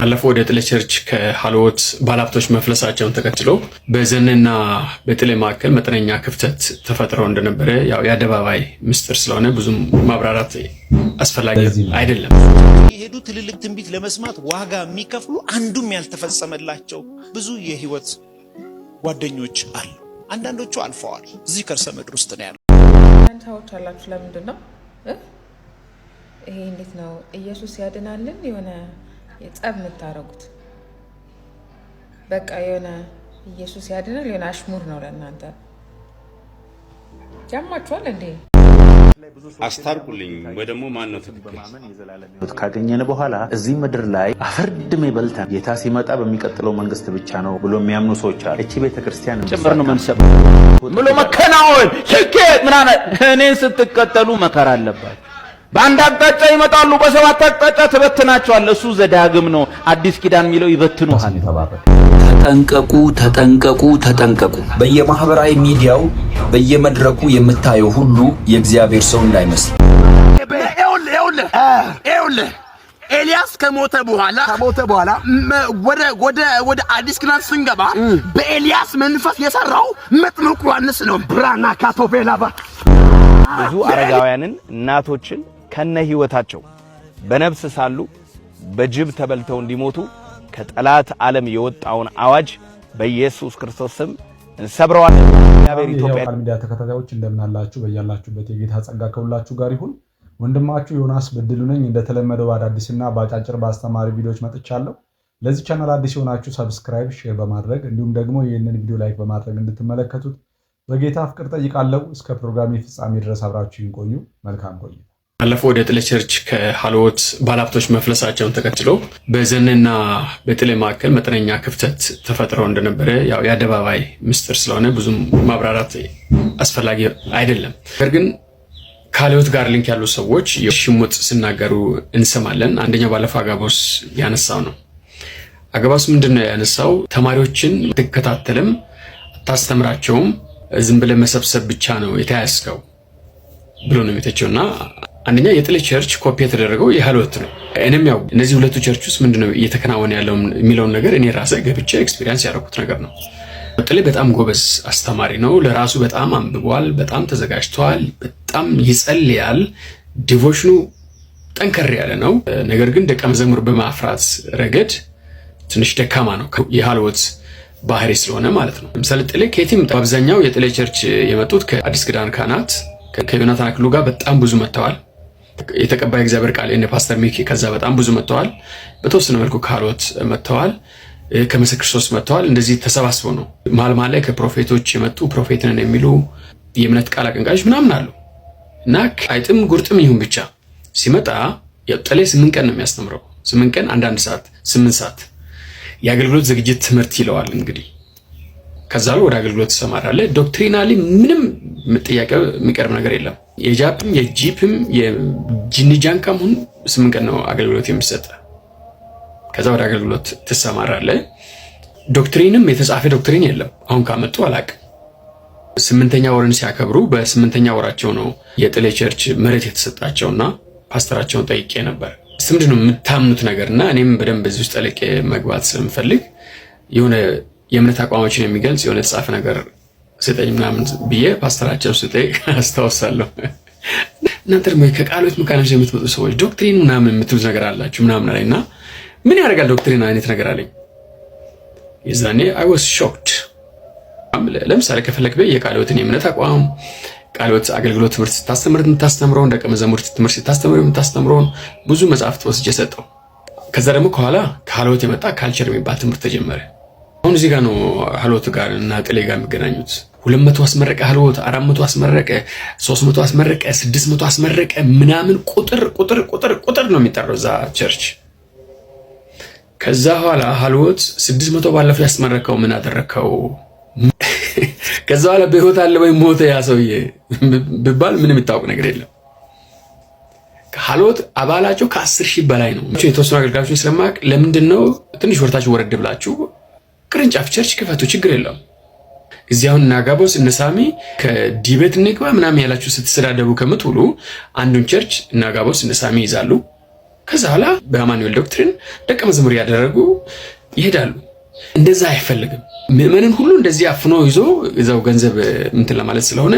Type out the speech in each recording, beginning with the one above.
አለፈው ወደ ጥሌ ቸርች ከሃሎት ባለሀብቶች መፍለሳቸውን ተከትሎ በዘንና በጥሌ መካከል መጠነኛ ክፍተት ተፈጥሮ እንደነበረ ያው የአደባባይ ምስጢር ስለሆነ ብዙም ማብራራት አስፈላጊ አይደለም። የሄዱ ትልልቅ ትንቢት ለመስማት ዋጋ የሚከፍሉ አንዱም ያልተፈጸመላቸው ብዙ የህይወት ጓደኞች አሉ። አንዳንዶቹ አልፈዋል። እዚህ ከርሰ ምድር ውስጥ ነው ያለው። አንታዎች አላችሁ። ለምንድን ነው ይሄ እንዴት ነው ኢየሱስ ያድናልን የሆነ የጸብ የምታረጉት? በቃ የሆነ ኢየሱስ ያድናል የሆነ አሽሙር ነው ለእናንተ። ጃማችኋል እንዴ? አስታርቁልኝ ወይ ደግሞ ማን ነው ትክክል? ካገኘን በኋላ እዚህ ምድር ላይ አፈርድሜ በልተን ጌታ ሲመጣ በሚቀጥለው መንግስት ብቻ ነው ብሎ የሚያምኑ ሰዎች አሉ። እቺ ቤተክርስቲያን ጭምር ነው መንሰብ ብሎ መከናወን ስኬት ምናምን እኔን ስትከተሉ መከራ አለባችሁ። በአንድ አቅጣጫ ይመጣሉ፣ በሰባት አቅጣጫ ተበትናቸዋል። እሱ ዘዳግም ነው። አዲስ ኪዳን የሚለው ይበትኑሃል። ተጠንቀቁ ተጠንቀቁ ተጠንቀቁ። በየማህበራዊ ሚዲያው በየመድረኩ የምታየው ሁሉ የእግዚአብሔር ሰው እንዳይመስል። ኤልያስ ከሞተ በኋላ ወደ አዲስ ኪዳን ስንገባ በኤልያስ መንፈስ የሰራው መጥምቁ ዮሐንስ ነው። ብራና ካቶቤላባ ብዙ አረጋውያንን እናቶችን ከነ ህይወታቸው በነፍስ ሳሉ በጅብ ተበልተው እንዲሞቱ ከጠላት ዓለም የወጣውን አዋጅ በኢየሱስ ክርስቶስ ስም እንሰብረዋለን። እግዚአብሔር ኢትዮጵያ ሚዲያ ተከታታዮች እንደምን አላችሁ? በእያላችሁበት የጌታ ጸጋ ከሁላችሁ ጋር ይሁን። ወንድማችሁ ዮናስ በድሉ ነኝ። እንደተለመደው አዳዲስና ባጫጭር በአስተማሪ ቪዲዮዎች መጥቻለሁ። ለዚህ ቻናል አዲስ የሆናችሁ ሰብስክራይብ፣ ሼር በማድረግ እንዲሁም ደግሞ ይህንን ቪዲዮ ላይክ በማድረግ እንድትመለከቱት በጌታ ፍቅር ጠይቃለሁ። እስከ ፕሮግራም ፍጻሜ ድረስ አብራችሁን ቆዩ። መልካም ቆይታ። አለፈው ወደ ጥሌ ቸርች ከሃሎት ባለሀብቶች መፍለሳቸውን ተከትሎ በዘንና በጥሌ መካከል መጠነኛ ክፍተት ተፈጥሮ እንደነበረ ያው የአደባባይ ምስጢር ስለሆነ ብዙም ማብራራት አስፈላጊ አይደለም። ነገር ግን ከሃሎት ጋር ሊንክ ያሉ ሰዎች የሽሙጥ ሲናገሩ እንሰማለን። አንደኛው ባለፈው አጋቦስ ያነሳው ነው። አጋቦስ ምንድነው ያነሳው? ተማሪዎችን አትከታተልም፣ አታስተምራቸውም፣ ዝም ብለህ መሰብሰብ ብቻ ነው የተያዝከው ብሎ ነው የተቸውና አንደኛ የጥሌ ቸርች ኮፒ የተደረገው የሃሎት ነው። እኔም ያው እነዚህ ሁለቱ ቸርች ውስጥ ምንድነው እየተከናወነ ያለው የሚለውን ነገር እኔ ራሴ ገብቼ ኤክስፒሪየንስ ያደረኩት ነገር ነው። ጥሌ በጣም ጎበዝ አስተማሪ ነው። ለራሱ በጣም አንብቧል፣ በጣም ተዘጋጅቷል፣ በጣም ይጸልያል። ዲቮሽኑ ጠንከር ያለ ነው። ነገር ግን ደቀ መዝሙር በማፍራት ረገድ ትንሽ ደካማ ነው። የሃሎት ባህሪ ስለሆነ ማለት ነው። ለምሳሌ ጥሌ ከየትም አብዛኛው የጥሌ ቸርች የመጡት ከአዲስ ኪዳን ካህናት ከዮናታን አክሊሉ ጋር በጣም ብዙ መጥተዋል። የተቀባይ እግዚአብሔር ቃል የነ ፓስተር ሚኪ ከዛ በጣም ብዙ መጥተዋል። በተወሰነ መልኩ ከሃሎት መጥተዋል፣ ከመሰ ክርስቶስ መጥተዋል። እንደዚህ ተሰባስበው ነው። መሀል ላይ ከፕሮፌቶች የመጡ ፕሮፌትን የሚሉ የእምነት ቃል አቀንቃኞች ምናምን አሉ እና አይጥም ጉርጥም ይሁን ብቻ ሲመጣ ጥሌ 8 ቀን ነው የሚያስተምረው። 8 ቀን አንዳንድ ሰዓት 8 ሰዓት የአገልግሎት ዝግጅት ትምህርት ይለዋል። እንግዲህ ከዛ ወደ አገልግሎት ተሰማራለ። ዶክትሪናሊ ምንም ጥያቄ የሚቀርብ ነገር የለም። የጃፕም የጂፕም የጂኒጃንካም ሁን 8 ቀን ነው አገልግሎት የሚሰጥ። ከዛ ወደ አገልግሎት ተሰማራለ። ዶክትሪንም የተጻፈ ዶክትሪን የለም። አሁን ካመጡ አላቅም። 8ኛ ወርን ሲያከብሩ በ8ኛ ወራቸው ነው የጥሌ ቸርች መሬት የተሰጣቸውና ፓስተራቸውን ጠይቄ ነበር። ምንድነው የምታምኑት ነገርና እኔም በደንብ በዚህ ውስጥ ጠልቄ መግባት ስለምፈልግ የሆነ የእምነት አቋሞችን የሚገልጽ የሆነ የተጻፈ ነገር ስጠኝ ምናምን ብዬ ፓስተራቸው ስጠይቅ አስታውሳለሁ። እናንተ ደግሞ ከቃሎት መካነሽ የምትመጡ ሰዎች ዶክትሪን ምናምን የምትሉት ነገር አላችሁ ምናምን አለኝና ምን ያደርጋል ዶክትሪን አይነት ነገር አለኝ። የዛኔ I was shocked። ለምሳሌ ከፈለክ የቃሎትን የእምነት አቋም ቃሎት አገልግሎት ትምህርት ስታስተምረው ደቀ መዛሙርት ትምህርት ስታስተምረው ብዙ መጽሐፍት ወስጄ ሰጠው። ከዛ ደግሞ ከኋላ ከሃሎት የመጣ ካልቸር የሚባል ትምህርት ተጀመረ። አሁን እዚህ ጋር ነው ሃሎት ጋር እና ጥሌ ጋር የሚገናኙት። 200 አስመረቀ ሃሎት፣ 400 አስመረቀ፣ 300 አስመረቀ፣ 600 አስመረቀ ምናምን ቁጥር ነው የሚጠራው እዛ ቸርች። ከዛ ኋላ ሃሎት 600 ባለፈው ያስመረቀው ምን አደረከው? ከዛ ኋላ በህይወት አለ ወይ ሞተ ያ ሰውዬ ቢባል ምንም የሚታወቅ ነገር የለም። ሃሎት አባላቸው ከ10,000 በላይ ነው። የተወሰኑ አገልጋዮችን ስለማቅ ለምንድነው ትንሽ ወርታችሁ ወረድ ብላችሁ ቅርንጫፍ ቸርች ክፈቱ፣ ችግር የለም። እዚያውን ናጋቦስ እነሳሚ ከዲቤት ንግባ ምናምን ያላችሁ ስትሰዳደቡ ከምትውሉ አንዱን ቸርች ናጋቦስ እነሳሚ ይዛሉ። ከዛ ኋላ በአማኑኤል ዶክትሪን ደቀ መዝሙር ያደረጉ ይሄዳሉ። እንደዛ አይፈልግም። ምእመንን ሁሉ እንደዚህ አፍኖ ይዞ እዛው ገንዘብ እንትን ለማለት ስለሆነ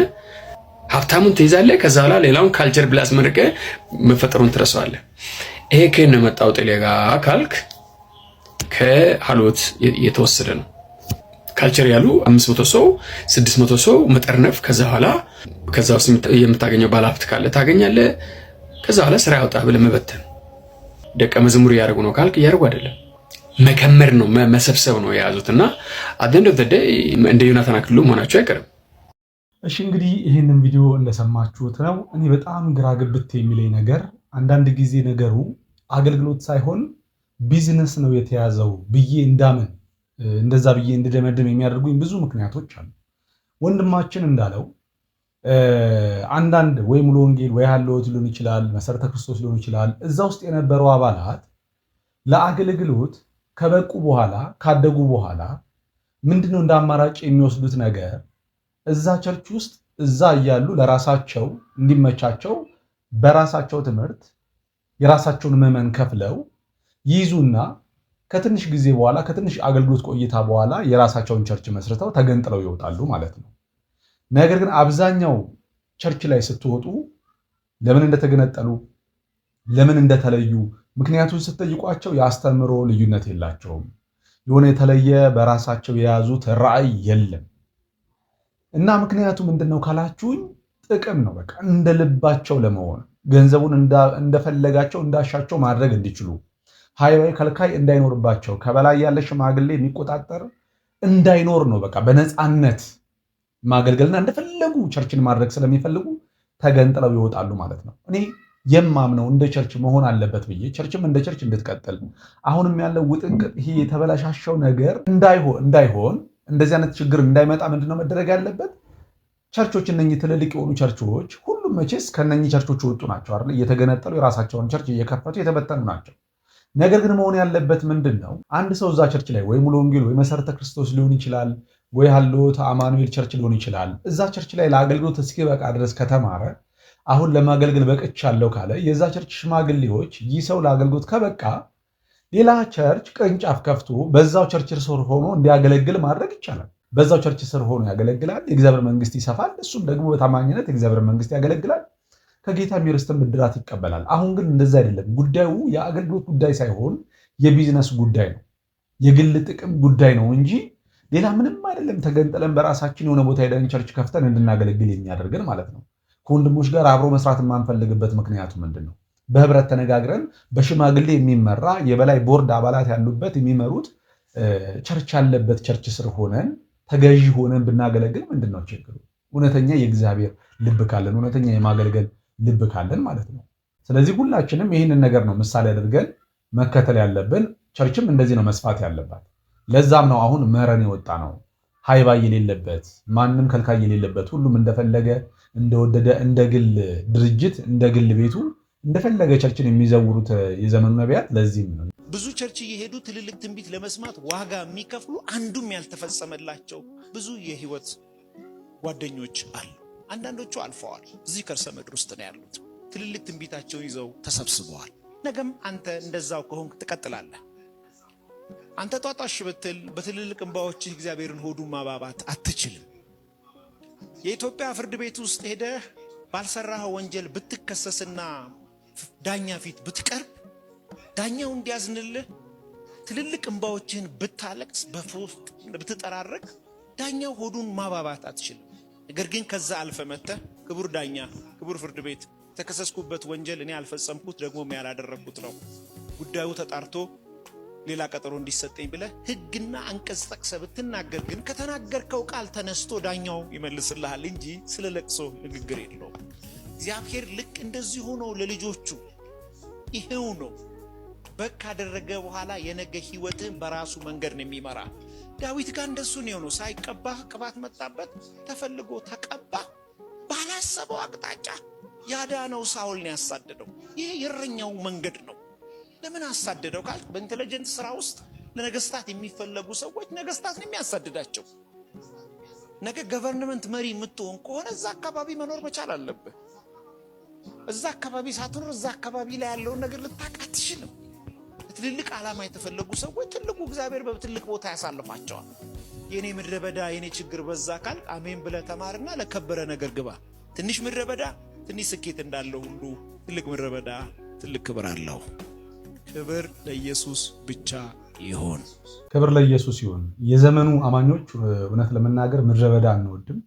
ሀብታሙን ትይዛለህ። ከዛ ኋላ ሌላውን ካልቸር ብላ አስመርቀ መፈጠሩን ትረሳዋለህ። ይሄ ከነ መጣው ጤሌጋ ካልክ ከሃሎት የተወሰደ ነው። ካልቸር ያሉ 500 ሰው 600 ሰው መጠርነፍ። ከዛ ኋላ ከዛ ውስጥ የምታገኘው ባለሀብት ካለ ታገኛለህ። ከዛ ኋላ ስራ ያውጣ ብለህ መበተን። ደቀ መዝሙር ያደርጉ ነው ካልክ ያደርጉ አይደለም፣ መከመር ነው መሰብሰብ ነው የያዙትና አደንደ ተደ እንደ ዮናታን አክሊሉ መሆናቸው አይቀርም። እሺ እንግዲህ ይህንን ቪዲዮ እንደሰማችሁት ነው። እኔ በጣም ግራ ግብት የሚለኝ ነገር አንዳንድ ጊዜ ነገሩ አገልግሎት ሳይሆን ቢዝነስ ነው የተያዘው ብዬ እንዳምን እንደዛ ብዬ እንድደመድም የሚያደርጉኝ ብዙ ምክንያቶች አሉ። ወንድማችን እንዳለው አንዳንድ ወይ ሙሉ ወንጌል ወይ ሃሎት ሊሆን ይችላል፣ መሰረተ ክርስቶስ ሊሆን ይችላል። እዛ ውስጥ የነበሩ አባላት ለአገልግሎት ከበቁ በኋላ ካደጉ በኋላ ምንድነው እንደ አማራጭ የሚወስዱት ነገር እዛ ቸርች ውስጥ እዛ እያሉ ለራሳቸው እንዲመቻቸው በራሳቸው ትምህርት የራሳቸውን ምዕመን ከፍለው ይይዙና ከትንሽ ጊዜ በኋላ ከትንሽ አገልግሎት ቆይታ በኋላ የራሳቸውን ቸርች መስርተው ተገንጥለው ይወጣሉ ማለት ነው። ነገር ግን አብዛኛው ቸርች ላይ ስትወጡ ለምን እንደተገነጠሉ ለምን እንደተለዩ ምክንያቱም ስትጠይቋቸው የአስተምሮ ልዩነት የላቸውም። የሆነ የተለየ በራሳቸው የያዙት ራዕይ የለም። እና ምክንያቱ ምንድነው ካላችሁኝ ጥቅም ነው። በቃ እንደ ልባቸው ለመሆን ገንዘቡን እንደፈለጋቸው እንዳሻቸው ማድረግ እንዲችሉ ሃይባይ ከልካይ እንዳይኖርባቸው ከበላይ ያለ ሽማግሌ የሚቆጣጠር እንዳይኖር ነው። በቃ በነፃነት ማገልገልና እንደፈለጉ ቸርችን ማድረግ ስለሚፈልጉ ተገንጥለው ይወጣሉ ማለት ነው። እኔ የማምነው እንደ ቸርች መሆን አለበት ብዬ ቸርችም እንደ ቸርች እንድትቀጥል አሁንም ያለው ውጥንቅጥ ይሄ የተበላሻሸው ነገር እንዳይሆን እንደዚህ አይነት ችግር እንዳይመጣ ምንድነው መደረግ ያለበት? ቸርቾች እነኚህ ትልልቅ የሆኑ ቸርቾች ሁሉም መቼስ ከነኚህ ቸርቾች ወጡ ናቸው አይደል? እየተገነጠሉ የራሳቸውን ቸርች እየከፈቱ የተበተኑ ናቸው። ነገር ግን መሆን ያለበት ምንድነው? አንድ ሰው እዛ ቸርች ላይ ወይ ሙሉ ወንጌል ወይ መሰረተ ክርስቶስ ሊሆን ይችላል ወይ ሃሎት አማኑኤል ቸርች ሊሆን ይችላል። እዛ ቸርች ላይ ለአገልግሎት እስኪበቃ ድረስ ከተማረ አሁን ለማገልገል በቅቻለሁ ካለ የዛ ቸርች ሽማግሌዎች ይህ ሰው ለአገልግሎት ከበቃ ሌላ ቸርች ቅርንጫፍ ከፍቶ በዛው ቸርች ስር ሆኖ እንዲያገለግል ማድረግ ይቻላል። በዛው ቸርች ስር ሆኖ ያገለግላል፣ የእግዚአብሔር መንግስት ይሰፋል። እሱም ደግሞ በታማኝነት የእግዚአብሔር መንግስት ያገለግላል፣ ከጌታ የሚርስትን ብድራት ይቀበላል። አሁን ግን እንደዛ አይደለም። ጉዳዩ የአገልግሎት ጉዳይ ሳይሆን የቢዝነስ ጉዳይ ነው፣ የግል ጥቅም ጉዳይ ነው እንጂ ሌላ ምንም አይደለም። ተገንጥለን በራሳችን የሆነ ቦታ ሄደን ቸርች ከፍተን እንድናገለግል የሚያደርገን ማለት ነው። ከወንድሞች ጋር አብሮ መስራት የማንፈልግበት ምክንያቱ ምንድን ነው? በህብረት ተነጋግረን በሽማግሌ የሚመራ የበላይ ቦርድ አባላት ያሉበት የሚመሩት ቸርች ያለበት ቸርች ስር ሆነን ተገዢ ሆነን ብናገለግል ምንድነው ችግሩ? እውነተኛ የእግዚአብሔር ልብ ካለን፣ እውነተኛ የማገልገል ልብ ካለን ማለት ነው። ስለዚህ ሁላችንም ይህንን ነገር ነው ምሳሌ አድርገን መከተል ያለብን። ቸርችም እንደዚህ ነው መስፋት ያለባት። ለዛም ነው አሁን መረን የወጣ ነው፣ ሃይባይ የሌለበት ማንም ከልካይ የሌለበት ሁሉም እንደፈለገ እንደወደደ እንደ ግል ድርጅት እንደ ግል ቤቱ እንደፈለገ ቸርችን የሚዘውሩት የዘመኑ ነቢያት። ለዚህም ነው ብዙ ቸርች እየሄዱ ትልልቅ ትንቢት ለመስማት ዋጋ የሚከፍሉ አንዱም ያልተፈጸመላቸው ብዙ የህይወት ጓደኞች አሉ። አንዳንዶቹ አልፈዋል። እዚህ ከርሰ ምድር ውስጥ ነው ያሉት። ትልልቅ ትንቢታቸውን ይዘው ተሰብስበዋል። ነገም አንተ እንደዛው ከሆንክ ትቀጥላለህ። አንተ ጧጧሽ ብትል በትልልቅ እንባዎችህ እግዚአብሔርን ሆዱን ማባባት አትችልም። የኢትዮጵያ ፍርድ ቤት ውስጥ ሄደህ ባልሰራህ ወንጀል ብትከሰስና ዳኛ ፊት ብትቀርብ ዳኛው እንዲያዝንልህ ትልልቅ እንባዎችህን ብታለቅስ በፍውስጥ ብትጠራረግ ዳኛው ሆዱን ማባባት አትችልም። ነገር ግን ከዛ አልፈ መጥተህ ክቡር ዳኛ፣ ክቡር ፍርድ ቤት ተከሰስኩበት ወንጀል እኔ አልፈጸምኩት ደግሞ ያላደረግኩት ነው፣ ጉዳዩ ተጣርቶ ሌላ ቀጠሮ እንዲሰጠኝ ብለህ ህግና አንቀጽ ጠቅሰህ ብትናገር ግን ከተናገርከው ቃል ተነስቶ ዳኛው ይመልስልሃል እንጂ ስለ ለቅሶ ንግግር የለውም። እግዚአብሔር ልክ እንደዚህ ሆኖ ለልጆቹ ይሄው ነው በቃ ካደረገ በኋላ የነገ ህይወትን በራሱ መንገድ ነው የሚመራ። ዳዊት ጋር እንደሱ ነው። ሳይቀባ ቅባት መጣበት፣ ተፈልጎ ተቀባ። ባላሰበው አቅጣጫ ያዳነው ሳውልን ያሳደደው ይሄ የእረኛው መንገድ ነው። ለምን አሳደደው ካል በኢንተለጀንት ስራ ውስጥ ለነገስታት የሚፈለጉ ሰዎች ነገስታትን የሚያሳድዳቸው። ነገ ገቨርንመንት መሪ የምትሆን ከሆነ እዛ አካባቢ መኖር መቻል አለብህ። እዛ አካባቢ ሳትኖር እዛ አካባቢ ላይ ያለውን ነገር ልታውቅ አትችልም። ትልልቅ ዓላማ የተፈለጉ ሰዎች ትልቁ እግዚአብሔር በትልቅ ቦታ ያሳልፋቸዋል። የኔ ምድረ በዳ የኔ ችግር በዛ ካል አሜን ብለህ ተማርና ለከበረ ነገር ግባ። ትንሽ ምድረ በዳ ትንሽ ስኬት እንዳለው ሁሉ ትልቅ ምድረ በዳ ትልቅ ክብር አለው። ክብር ለኢየሱስ ብቻ ይሁን። ክብር ለኢየሱስ ይሁን። የዘመኑ አማኞች እውነት ለመናገር ምድረ በዳ አንወድም።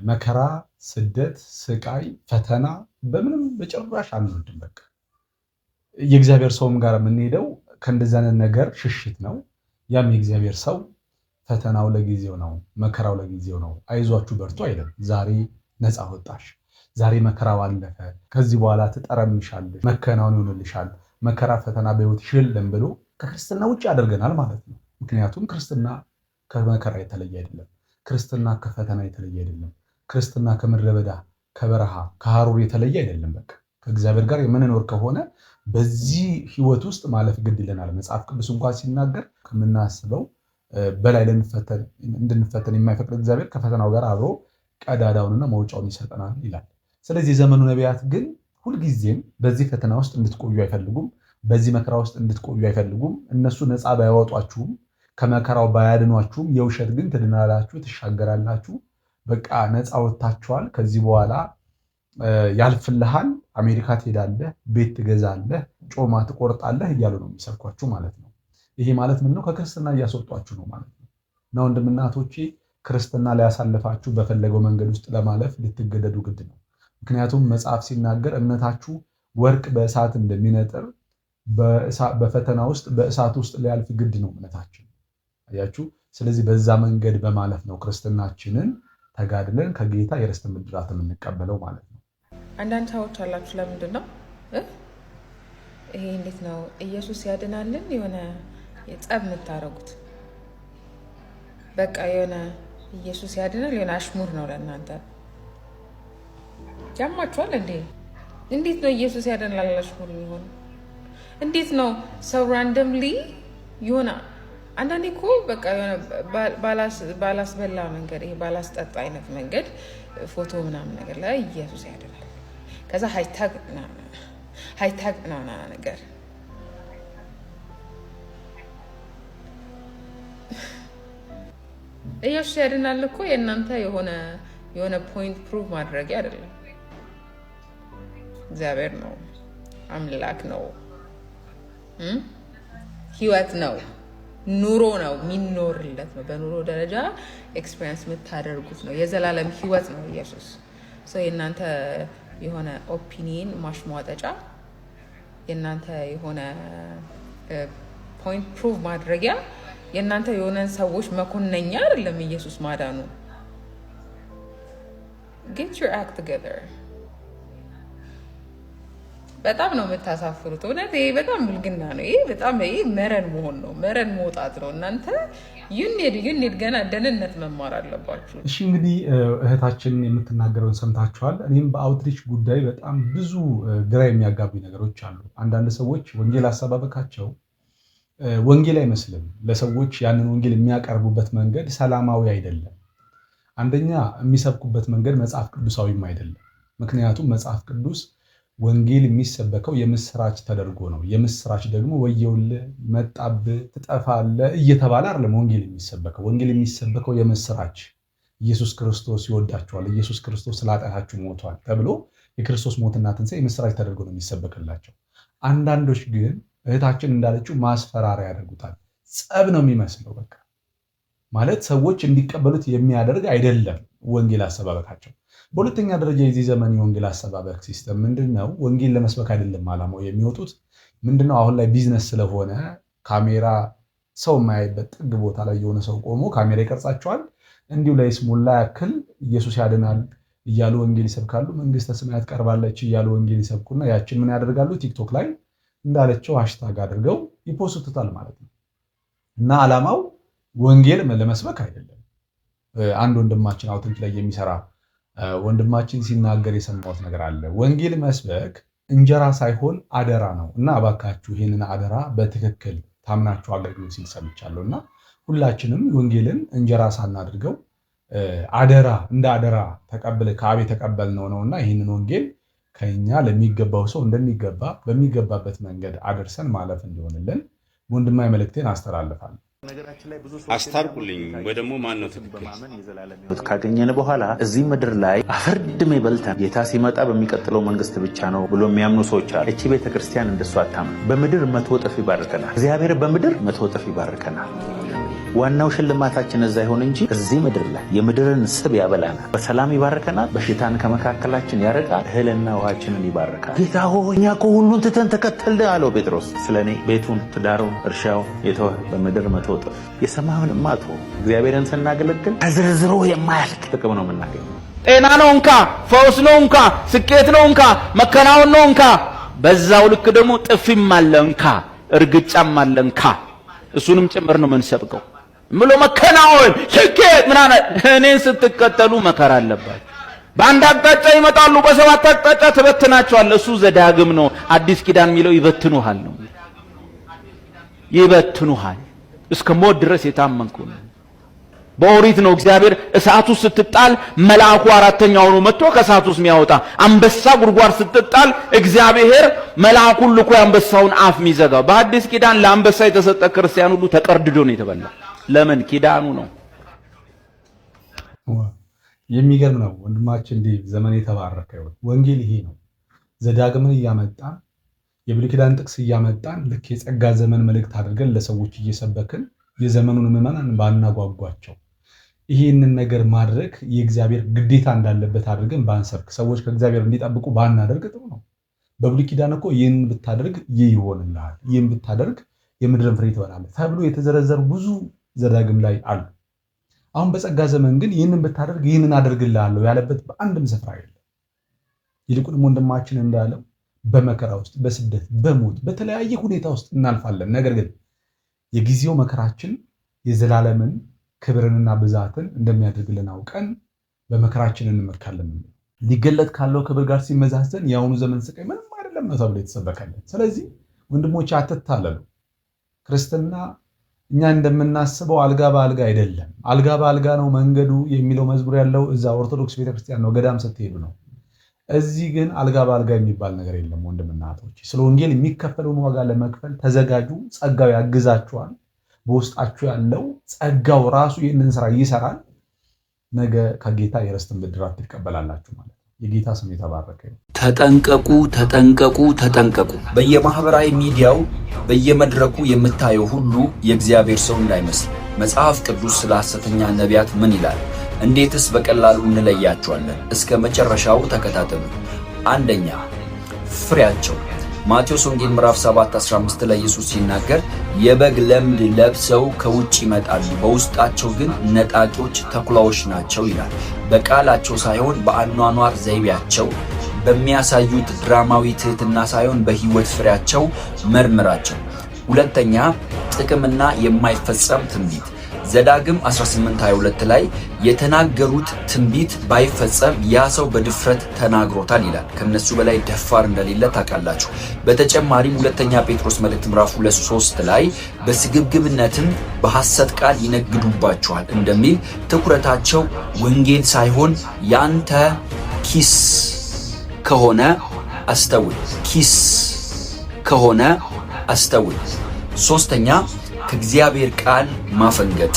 መከራ፣ ስደት፣ ስቃይ፣ ፈተና በምንም በጭራሽ አንወድም። በቃ የእግዚአብሔር ሰውም ጋር የምንሄደው ከእንደዚህ አይነት ነገር ሽሽት ነው። ያም የእግዚአብሔር ሰው ፈተናው ለጊዜው ነው፣ መከራው ለጊዜው ነው፣ አይዟችሁ በርቱ አይደለም። ዛሬ ነፃ ወጣሽ፣ ዛሬ መከራው አለፈ፣ ከዚህ በኋላ ትጠረምሻለሽ፣ መከናወን ይሆንልሻል፣ መከራ ፈተና በሕይወትሽ የለም ብሎ ከክርስትና ውጭ ያደርገናል ማለት ነው። ምክንያቱም ክርስትና ከመከራ የተለየ አይደለም። ክርስትና ከፈተና የተለየ አይደለም። ክርስትና ከምድረ በዳ ከበረሃ ከሐሩር የተለየ አይደለም። በቃ ከእግዚአብሔር ጋር የምንኖር ከሆነ በዚህ ህይወት ውስጥ ማለፍ ግድ ይለናል። መጽሐፍ ቅዱስ እንኳን ሲናገር ከምናስበው በላይ እንድንፈተን የማይፈቅድ እግዚአብሔር ከፈተናው ጋር አብሮ ቀዳዳውንና መውጫውን ይሰጠናል ይላል። ስለዚህ የዘመኑ ነቢያት ግን ሁልጊዜም በዚህ ፈተና ውስጥ እንድትቆዩ አይፈልጉም። በዚህ መከራ ውስጥ እንድትቆዩ አይፈልጉም። እነሱ ነፃ ባያወጧችሁም ከመከራው ባያድኗችሁም የውሸት ግን ትድናላችሁ፣ ትሻገራላችሁ። በቃ ነፃ ወጥታችኋል፣ ከዚህ በኋላ ያልፍልሃል፣ አሜሪካ ትሄዳለህ፣ ቤት ትገዛለህ፣ ጮማ ትቆርጣለህ እያሉ ነው የሚሰብኳችሁ ማለት ነው። ይሄ ማለት ምን ነው? ከክርስትና እያስወጧችሁ ነው ማለት ነው። እና ወንድምና እህቶቼ ክርስትና ሊያሳልፋችሁ በፈለገው መንገድ ውስጥ ለማለፍ ልትገደዱ ግድ ነው። ምክንያቱም መጽሐፍ ሲናገር እምነታችሁ ወርቅ በእሳት እንደሚነጥር በፈተና ውስጥ በእሳት ውስጥ ሊያልፍ ግድ ነው እምነታችን። አያችሁ። ስለዚህ በዛ መንገድ በማለፍ ነው ክርስትናችንን ተጋድለን ከጌታ የርስት ምድራት የምንቀበለው ማለት ነው። አንዳንድ ሰዎች አላችሁ ለምንድን ነው ይሄ እንዴት ነው ኢየሱስ ያድናልን የሆነ የጸብ የምታረጉት? በቃ የሆነ ኢየሱስ ያድናል የሆነ አሽሙር ነው ለእናንተ። ያማችኋል እንዴ? እንዴት ነው ኢየሱስ ያድናል አሽሙር የሚሆን? እንዴት ነው ሰው ራንደምሊ የሆነ አንዳንዴ እኮ በቃ የሆነ ባላስበላ መንገድ ይሄ ባላስጠጣ አይነት መንገድ ፎቶ ምናምን ነገር ላይ ኢየሱስ ያድናል ከዛ ሃይታግ ምናምን ነገር ኢየሱስ ያድናል እኮ የእናንተ የሆነ ፖይንት ፕሩቭ ማድረጊያ አይደለም። እግዚአብሔር ነው፣ አምላክ ነው፣ ህይወት ነው፣ ኑሮ ነው፣ የሚኖርለት ነው። በኑሮ ደረጃ ኤክስፔሪንስ የምታደርጉት ነው። የዘላለም ህይወት ነው ኢየሱስ። የእናንተ የሆነ ኦፒኒየን ማሽሟጠጫ፣ የእናንተ የሆነ ፖይንት ፕሩቭ ማድረጊያ፣ የእናንተ የሆነ ሰዎች መኮነኛ አይደለም ኢየሱስ ማዳኑ። get your act together። በጣም ነው የምታሳፍሩት። እውነት ይሄ በጣም ብልግና ነው። ይሄ በጣም መረን መሆን ነው፣ መረን መውጣት ነው። እናንተ ዩኒድ ገና ደህንነት መማር አለባችሁ። እሺ እንግዲህ እህታችን የምትናገረውን ሰምታችኋል። እኔም በአውትሪች ጉዳይ በጣም ብዙ ግራ የሚያጋቡ ነገሮች አሉ። አንዳንድ ሰዎች ወንጌል አሰባበካቸው ወንጌል አይመስልም። ለሰዎች ያንን ወንጌል የሚያቀርቡበት መንገድ ሰላማዊ አይደለም። አንደኛ የሚሰብኩበት መንገድ መጽሐፍ ቅዱሳዊም አይደለም። ምክንያቱም መጽሐፍ ቅዱስ ወንጌል የሚሰበከው የምስራች ተደርጎ ነው። የምስራች ደግሞ ወየውልህ፣ መጣብህ፣ ትጠፋለህ እየተባለ አይደለም ወንጌል የሚሰበከው። ወንጌል የሚሰበከው የምስራች ኢየሱስ ክርስቶስ ይወዳቸዋል፣ ኢየሱስ ክርስቶስ ስለ ኃጢአታችሁ ሞቷል ተብሎ የክርስቶስ ሞትና ትንሣኤ የምስራች ተደርጎ ነው የሚሰበክላቸው። አንዳንዶች ግን እህታችን እንዳለችው ማስፈራሪያ ያደርጉታል። ጸብ ነው የሚመስለው። በቃ ማለት ሰዎች እንዲቀበሉት የሚያደርግ አይደለም ወንጌል አሰባበካቸው። በሁለተኛ ደረጃ የዚህ ዘመን የወንጌል አሰባበክ ሲስተም ምንድነው? ወንጌል ለመስበክ አይደለም ዓላማው። የሚወጡት ምንድነው? አሁን ላይ ቢዝነስ ስለሆነ ካሜራ ሰው የማያይበት ጥግ ቦታ ላይ የሆነ ሰው ቆሞ ካሜራ ይቀርጻቸዋል። እንዲሁ ለይስሙላ ያክል ኢየሱስ ያድናል እያሉ ወንጌል ይሰብካሉ። መንግስተ ሰማያት ቀርባለች እያሉ ወንጌል ይሰብኩና ያችን ምን ያደርጋሉ? ቲክቶክ ላይ እንዳለችው ሃሽታግ አድርገው ይፖስቱታል ማለት ነው። እና ዓላማው ወንጌል ለመስበክ አይደለም። አንድ ወንድማችን አውትሪች ላይ የሚሰራ ወንድማችን ሲናገር የሰማሁት ነገር አለ። ወንጌል መስበክ እንጀራ ሳይሆን አደራ ነው እና እባካችሁ ይህንን አደራ በትክክል ታምናችሁ አገልግሎት ሲል ሰምቻለሁ። እና ሁላችንም ወንጌልን እንጀራ ሳናድርገው አደራ እንደ አደራ ከአብ የተቀበልነው ነውና ይህንን ወንጌል ከኛ ለሚገባው ሰው እንደሚገባ በሚገባበት መንገድ አድርሰን ማለፍ እንዲሆንልን ወንድማዊ መልእክቴን አስተላልፋለሁ። አስታርቁልኝ ወይ ደግሞ ማን ነው ትክክል? ካገኘን በኋላ እዚህ ምድር ላይ አፈርድሜ በልተን ጌታ ሲመጣ በሚቀጥለው መንግስት ብቻ ነው ብሎ የሚያምኑ ሰዎች አሉ። እቺ ቤተክርስቲያን እንደሱ አታምንም። በምድር 100 እጥፍ ይባርከናል። እግዚአብሔር በምድር 100 እጥፍ ይባርከናል። ዋናው ሽልማታችን እዛ ይሆን እንጂ እዚህ ምድር ላይ የምድርን ስብ ያበላናል፣ በሰላም ይባርከናል፣ በሽታን ከመካከላችን ያርቃል፣ እህልና ውሃችንን ይባርካል። ጌታ ሆይ እኛ እኮ ሁሉን ትተን ተከተልን አለው ጴጥሮስ። ስለኔ ቤቱን፣ ትዳሩን፣ እርሻው የተወ በምድር 100 እጥፍ የሰማዩን ማቶ እግዚአብሔርን ስናገለግል ተዘርዝሮ የማያልቅ ጥቅም ነው የምናገኘው። ጤና ነው እንካ፣ ፈውስ ነው እንካ፣ ስኬት ነው እንካ፣ መከናወን ነው እንካ። በዛው ልክ ደግሞ ጥፊም አለ እንካ፣ እርግጫም አለ እንካ። እሱንም ጭምር ነው የምንሰብከው። ምሎ መከናወን ስኬት ምናምን እኔን ስትከተሉ መከራ አለባችሁ። በአንድ አቅጣጫ ይመጣሉ፣ በሰባት አቅጣጫ ተበትናቸዋል። እሱ ዘዳግም ነው። አዲስ ኪዳን የሚለው ይበትኑሃል ነው። ይበትኑሃል እስከ ሞት ድረስ የታመንኩ ነው። በኦሪት ነው እግዚአብሔር እሳቱ ስትጣል መልአኩ አራተኛው ነው መጥቶ ከእሳቱ ውስጥ የሚያወጣ። አንበሳ ጉድጓድ ስትጣል እግዚአብሔር መልአኩን ልኮ አንበሳውን አፍ የሚዘጋው። በአዲስ ኪዳን ለአንበሳ የተሰጠ ክርስቲያን ሁሉ ተቀርድዶ ነው የተበላ። ለምን? ኪዳኑ ነው። የሚገርም ነው ወንድማችን። እንዲህ ዘመን የተባረከ ይሁን። ወንጌል ይሄ ነው። ዘዳግምን እያመጣን የብሉይ ኪዳን ጥቅስ እያመጣን ልክ የጸጋ ዘመን መልእክት አድርገን ለሰዎች እየሰበክን የዘመኑን ምዕመናን ባናጓጓቸው፣ ይህንን ነገር ማድረግ የእግዚአብሔር ግዴታ እንዳለበት አድርገን ባንሰብክ፣ ሰዎች ከእግዚአብሔር እንዲጠብቁ ባናደርግ ጥሩ ነው። በብሉይ ኪዳን እኮ ይህን ብታደርግ ይህ ይሆንልሃል፣ ይህን ብታደርግ የምድርን ፍሬ ትበላለህ ተብሎ የተዘረዘሩ ብዙ ዘዳግም ላይ አሉ። አሁን በጸጋ ዘመን ግን ይህንን ብታደርግ ይህንን አደርግልሃለሁ ያለበት በአንድም ስፍራ የለም። ይልቁንም ወንድማችን እንዳለው በመከራ ውስጥ፣ በስደት፣ በሞት፣ በተለያየ ሁኔታ ውስጥ እናልፋለን። ነገር ግን የጊዜው መከራችን የዘላለምን ክብርንና ብዛትን እንደሚያደርግልን አውቀን በመከራችን እንመካለን። ሊገለጥ ካለው ክብር ጋር ሲመዛዘን የአሁኑ ዘመን ስቃይ ምንም አይደለም ነው ተብሎ የተሰበከልን። ስለዚህ ወንድሞች አትታለሉ። ክርስትና እኛ እንደምናስበው አልጋ በአልጋ አይደለም። አልጋ በአልጋ ነው መንገዱ የሚለው መዝሙር ያለው እዛ ኦርቶዶክስ ቤተክርስቲያን ነው፣ ገዳም ስትሄዱ ነው። እዚህ ግን አልጋ በአልጋ የሚባል ነገር የለም። ወንድምና እህቶች ስለ ወንጌል የሚከፈለውን ዋጋ ለመክፈል ተዘጋጁ። ጸጋው ያግዛችኋል። በውስጣችሁ ያለው ጸጋው ራሱ ይህንን ስራ ይሰራል። ነገ ከጌታ የርስትን ብድራት ትቀበላላችሁ ማለት ነው። የጌታ ስም የተባረከ ይሁን። ተጠንቀቁ፣ ተጠንቀቁ፣ ተጠንቀቁ። በየማህበራዊ ሚዲያው በየመድረኩ የምታየው ሁሉ የእግዚአብሔር ሰው እንዳይመስል። መጽሐፍ ቅዱስ ስለ ሐሰተኛ ነቢያት ምን ይላል? እንዴትስ በቀላሉ እንለያቸዋለን? እስከ መጨረሻው ተከታተሉ። አንደኛ፣ ፍሬያቸው። ማቴዎስ ወንጌል ምዕራፍ 7:15 ላይ ኢየሱስ ሲናገር የበግ ለምድ ለብሰው ከውጭ ይመጣሉ፣ በውስጣቸው ግን ነጣቂዎች ተኩላዎች ናቸው ይላል። በቃላቸው ሳይሆን በአኗኗር ዘይቤያቸው፣ በሚያሳዩት ድራማዊ ትህትና ሳይሆን በህይወት ፍሬያቸው መርምራቸው። ሁለተኛ፣ ጥቅምና የማይፈጸም ትንቢት። ዘዳግም 18:22 ላይ የተናገሩት ትንቢት ባይፈጸም ያ ሰው በድፍረት ተናግሮታል ይላል። ከነሱ በላይ ደፋር እንደሌለ ታውቃላችሁ። በተጨማሪም ሁለተኛ ጴጥሮስ መልእክት ምዕራፍ 2:3 ላይ በስግብግብነትም በሐሰት ቃል ይነግዱባችኋል እንደሚል ትኩረታቸው ወንጌል ሳይሆን ያንተ ኪስ ከሆነ አስተውል፣ ኪስ ከሆነ አስተውል። ሶስተኛ፣ ከእግዚአብሔር ቃል ማፈንገጥ።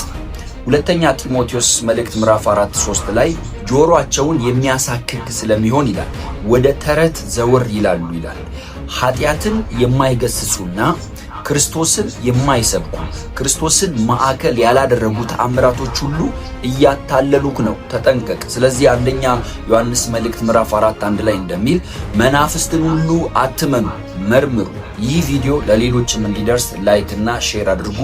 ሁለተኛ ጢሞቴዎስ መልእክት ምዕራፍ 4:3 ላይ ጆሮአቸውን የሚያሳክክ ስለሚሆን ይላል ወደ ተረት ዘወር ይላሉ ይላል። ኃጢአትን የማይገስጹና ክርስቶስን የማይሰብኩ ክርስቶስን ማዕከል ያላደረጉ ተአምራቶች ሁሉ እያታለሉክ ነው፣ ተጠንቀቅ። ስለዚህ አንደኛ ዮሐንስ መልእክት ምዕራፍ 4:1 ላይ እንደሚል መናፍስትን ሁሉ አትመኑ፣ መርምሩ። ይህ ቪዲዮ ለሌሎችም እንዲደርስ ላይክ እና ሼር አድርጉ።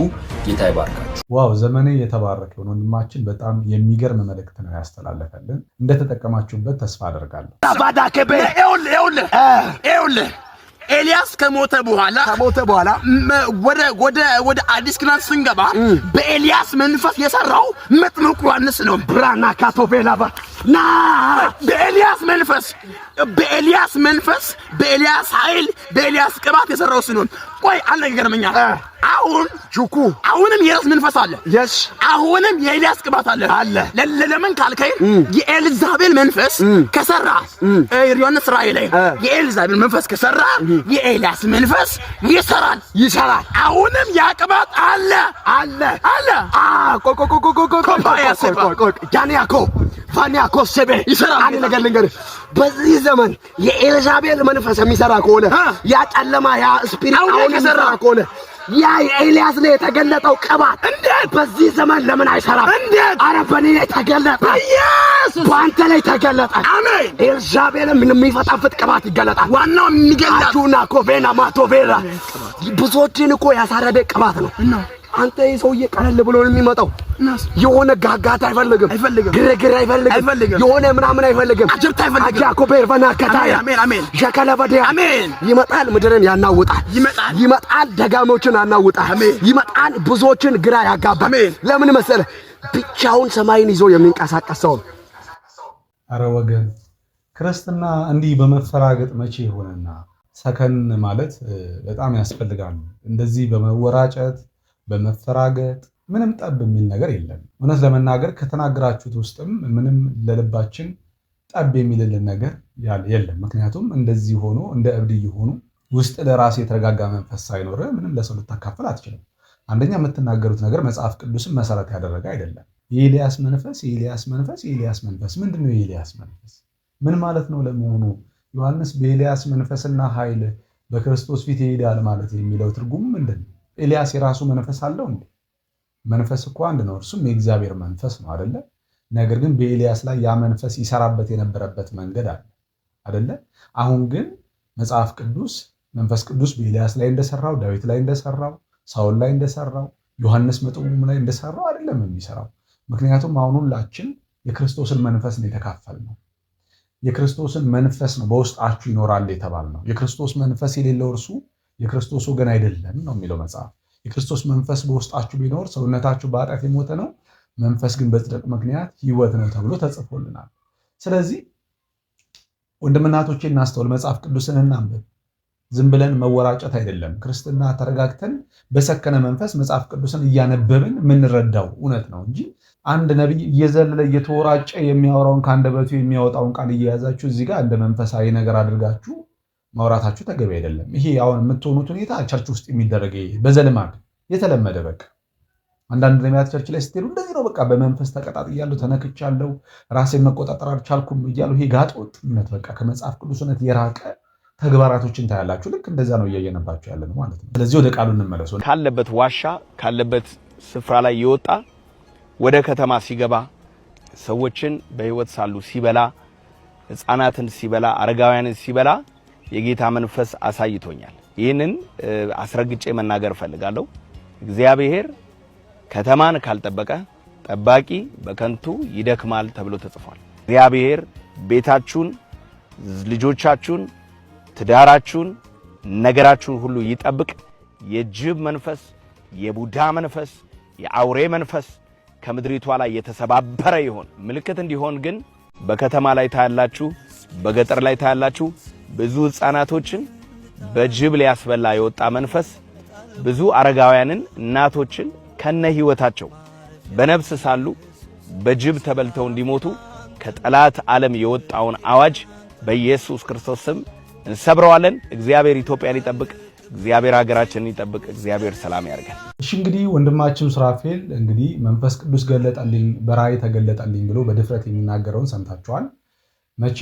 ጌታ ይባርካችሁ። ዋው ዘመኔ የተባረከ ነው። ወንድማችን በጣም የሚገርም መልእክት ነው ያስተላለፈልን። እንደተጠቀማችሁበት ተስፋ አደርጋለሁ። ኤልያስ ከሞተ በኋላ ወደ አዲስ ኪዳን ስንገባ በኤልያስ መንፈስ የሰራው መጥምቁ ዮሐንስ ነው። ብራና ካቶቬላባ ና በኤልያስ መንፈስ በኤልያስ ኃይል በኤልያስ ቅባት የሰራው ሲሆን ቆይ አለ ይገርመኛል አሁን ጁኩ አሁንም የኤልያስ መንፈስ አለ yes አሁንም የኤልያስ ቅባት አለ ለምን ካልከኝ የኤልዛቤል መንፈስ ከሰራ ዮሐንስ ራእይ ላይ የኤልዛቤል መንፈስ ከሰራ የኤልያስ መንፈስ ይሰራል አሁንም ያ ቅባት አለ ቆይ ጃኒያኮ ፋኒያኮ ሰበ ይሰራል አንድ ነገር ልንገርህ በዚህ ዘመን የኤልዛቤል መንፈስ የሚሰራ ከሆነ ያ ጨለማ ያ ስፒሪት አሁን የሚሰራ ከሆነ ያ የኤልያስ ላይ የተገለጠው ቅባት እንዴት በዚህ ዘመን ለምን አይሰራም እንዴት አረ በኔ ላይ ተገለጠ ኢየሱስ በአንተ ላይ ተገለጠ አሜን ኤልዛቤልም የሚፈጣፍጥ ቅባት ይገለጣል ዋናው የሚገለጣውና ኮቬና ማቶቬራ ብዙዎችን እኮ ያሳረደ ቅባት ነው አንተ ሰውዬ ቀለል ብሎ ነው የሚመጣው የሆነ ጋጋታ አይፈልግም ግርግር አይፈልግም የሆነ ምናምን አይፈልግም አጅብታ አይፈልግም አጃኮ በርበና ከታያ አሜን ሸከለበደ አሜን ይመጣል ምድርን ያናውጣል ይመጣል ደጋሞችን ያናውጣል ይመጣል ብዙዎችን ግራ ያጋባል ለምን መሰለ ብቻውን ሰማይን ይዞ የሚንቀሳቀሰው አረ ወገን ክርስትና እንዲህ በመፈራገጥ መቼ ሆነና ሰከን ማለት በጣም ያስፈልጋል እንደዚህ በመወራጨት በመፈራገጥ ምንም ጠብ የሚል ነገር የለም እውነት ለመናገር ከተናገራችሁት ውስጥም ምንም ለልባችን ጠብ የሚልልን ነገር የለም ምክንያቱም እንደዚህ ሆኖ እንደ እብድ ይሆኑ ውስጥ ለራስ የተረጋጋ መንፈስ ሳይኖር ምንም ለሰው ልታካፍል አትችልም አንደኛ የምትናገሩት ነገር መጽሐፍ ቅዱስን መሰረት ያደረገ አይደለም የኤልያስ መንፈስ ምንድነው የኤልያስ መንፈስ ምን ማለት ነው ለመሆኑ ዮሐንስ በኤልያስ መንፈስና ኃይል በክርስቶስ ፊት ይሄዳል ማለት የሚለው ትርጉም ምንድነው ኤልያስ የራሱ መንፈስ አለው እንዴ መንፈስ እኮ አንድ ነው እርሱም የእግዚአብሔር መንፈስ ነው አይደለ ነገር ግን በኤልያስ ላይ ያ መንፈስ ይሰራበት የነበረበት መንገድ አለ አይደለ አሁን ግን መጽሐፍ ቅዱስ መንፈስ ቅዱስ በኤልያስ ላይ እንደሰራው ዳዊት ላይ እንደሰራው ሳውል ላይ እንደሰራው ዮሐንስ መጥምቁም ላይ እንደሰራው አይደለም የሚሰራው ምክንያቱም አሁን ሁላችን የክርስቶስን መንፈስ ነው የተካፈልነው የክርስቶስን መንፈስ ነው በውስጣችሁ ይኖራል የተባልነው የክርስቶስ መንፈስ የሌለው እርሱ የክርስቶስ ወገን አይደለም ነው የሚለው መጽሐፍ የክርስቶስ መንፈስ በውስጣችሁ ቢኖር ሰውነታችሁ በኃጢአት የሞተ ነው መንፈስ ግን በጽድቅ ምክንያት ሕይወት ነው ተብሎ ተጽፎልናል ስለዚህ ወንድምናቶቼ እናስተውል መጽሐፍ ቅዱስን እናንብብ ዝም ብለን መወራጨት አይደለም ክርስትና ተረጋግተን በሰከነ መንፈስ መጽሐፍ ቅዱስን እያነበብን የምንረዳው እውነት ነው እንጂ አንድ ነብይ እየዘለለ እየተወራጨ የሚያወራውን ከአንደበቱ የሚያወጣውን ቃል እየያዛችሁ እዚህ ጋር እንደ መንፈሳዊ ነገር አድርጋችሁ ማውራታችሁ ተገቢ አይደለም ይሄ አሁን የምትሆኑት ሁኔታ ቸርች ውስጥ የሚደረግ በዘልማድ የተለመደ በቃ አንዳንድ ነቢያት ቸርች ላይ ስትሄዱ እንደዚህ ነው በቃ በመንፈስ ተቀጣጥያለሁ ተነክቻለሁ ራሴን መቆጣጠር አልቻልኩም እያሉ ይሄ ጋጠወጥነት በቃ ከመጽሐፍ ቅዱስነት የራቀ ተግባራቶችን ታያላችሁ ልክ እንደዛ ነው እያየነባችሁ ያለ ነው ማለት ነው ስለዚህ ወደ ቃሉ እንመለስ ካለበት ዋሻ ካለበት ስፍራ ላይ ይወጣ ወደ ከተማ ሲገባ ሰዎችን በህይወት ሳሉ ሲበላ ህፃናትን ሲበላ አረጋውያንን ሲበላ የጌታ መንፈስ አሳይቶኛል ይህንን አስረግጬ መናገር ፈልጋለሁ እግዚአብሔር ከተማን ካልጠበቀ ጠባቂ በከንቱ ይደክማል ተብሎ ተጽፏል እግዚአብሔር ቤታችሁን ልጆቻችሁን ትዳራችሁን ነገራችሁን ሁሉ ይጠብቅ የጅብ መንፈስ የቡዳ መንፈስ የአውሬ መንፈስ ከምድሪቷ ላይ የተሰባበረ ይሆን ምልክት እንዲሆን ግን በከተማ ላይ ታያላችሁ በገጠር ላይ ታያላችሁ ብዙ ህፃናቶችን በጅብ ሊያስበላ የወጣ መንፈስ ብዙ አረጋውያንን እናቶችን ከነ ህይወታቸው በነፍስ ሳሉ በጅብ ተበልተው እንዲሞቱ ከጠላት ዓለም የወጣውን አዋጅ በኢየሱስ ክርስቶስ ስም እንሰብረዋለን እግዚአብሔር ኢትዮጵያን ይጠብቅ እግዚአብሔር ሀገራችንን ይጠብቅ እግዚአብሔር ሰላም ያርጋል እሺ እንግዲህ ወንድማችን ሱራፌል እንግዲህ መንፈስ ቅዱስ ገለጠልኝ በራእይ ተገለጠልኝ ብሎ በድፍረት የሚናገረውን ሰምታችኋል መቼ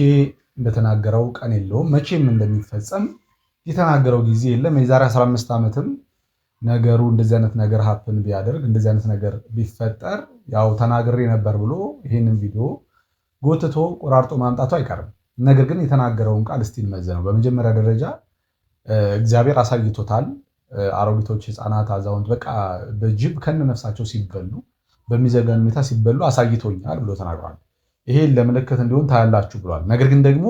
እንደተናገረው ቀን የለውም መቼም እንደሚፈጸም የተናገረው ጊዜ የለም የዛሬ 15 ዓመትም ነገሩ እንደዚህ አይነት ነገር ሀፕን ቢያደርግ እንደዚህ አይነት ነገር ቢፈጠር ያው ተናግሬ ነበር ብሎ ይሄንን ቪዲዮ ጎትቶ ቆራርጦ ማምጣቱ አይቀርም ነገር ግን የተናገረውን ቃል እስቲ እንመዘነው በመጀመሪያ ደረጃ እግዚአብሔር አሳይቶታል አሮጊቶች ህፃናት አዛውንት በቃ በጅብ ከነነፍሳቸው ሲበሉ በሚዘገን ሁኔታ ሲበሉ አሳይቶኛል ብሎ ተናግሯል ይሄ ለምልክት እንዲሆን ታያላችሁ ብሏል ነገር ግን ደግሞ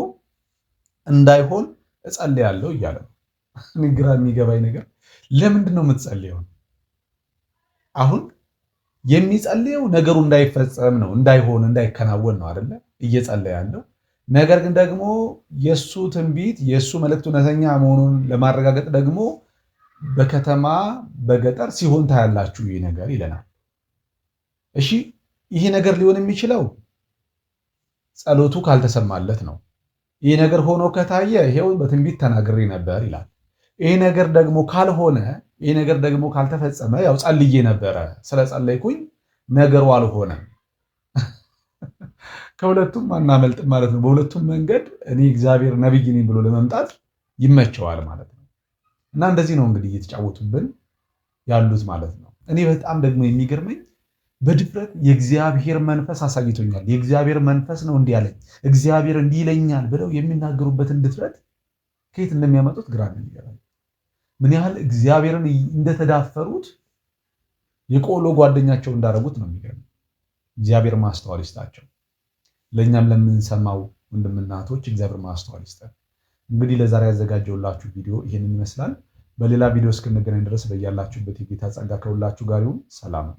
እንዳይሆን እጸልያለሁ እያለ ነው ግራ የሚገባኝ ነገር ለምንድን ነው የምትጸልየው አሁን የሚጸልየው ነገሩ እንዳይፈጸም ነው፣ እንዳይሆን እንዳይከናወን ነው አይደለ እየጸለየ ያለው። ነገር ግን ደግሞ የሱ ትንቢት የሱ መልእክት እውነተኛ መሆኑን ለማረጋገጥ ደግሞ በከተማ በገጠር ሲሆን ታያላችሁ ይህ ነገር ይለናል። እሺ ይሄ ነገር ሊሆን የሚችለው ጸሎቱ ካልተሰማለት ነው። ይህ ነገር ሆኖ ከታየ ይሄው በትንቢት ተናግሬ ነበር ይላል። ይሄ ነገር ደግሞ ካልሆነ፣ ይሄ ነገር ደግሞ ካልተፈጸመ ያው ጸልዬ ነበረ ስለጸለይኩኝ ነገሩ አልሆነም። ከሁለቱም አናመልጥም ማለት ነው። በሁለቱም መንገድ እኔ እግዚአብሔር ነብይ ነኝ ብሎ ለመምጣት ይመቸዋል ማለት ነው። እና እንደዚህ ነው እንግዲህ እየተጫወቱብን ያሉት ማለት ነው። እኔ በጣም ደግሞ የሚገርመኝ በድፍረት የእግዚአብሔር መንፈስ አሳይቶኛል፣ የእግዚአብሔር መንፈስ ነው እንዲህ ያለኝ፣ እግዚአብሔር እንዲህ ይለኛል ብለው የሚናገሩበትን ድፍረት ከየት እንደሚያመጡት ግራ ነው የሚገባኝ። ምን ያህል እግዚአብሔርን እንደተዳፈሩት የቆሎ ጓደኛቸው እንዳደረጉት ነው የሚገርመኝ። እግዚአብሔር ማስተዋል ይስጣቸው። ለእኛም ለምንሰማው ወንድምና እህቶች እግዚአብሔር ማስተዋል ይስጠን። እንግዲህ ለዛሬ ያዘጋጀውላችሁ ቪዲዮ ይህንን ይመስላል። በሌላ ቪዲዮ እስክንገናኝ ድረስ በያላችሁበት የጌታ ጸጋ ከሁላችሁ ጋር ይሁን። ሰላም ነው።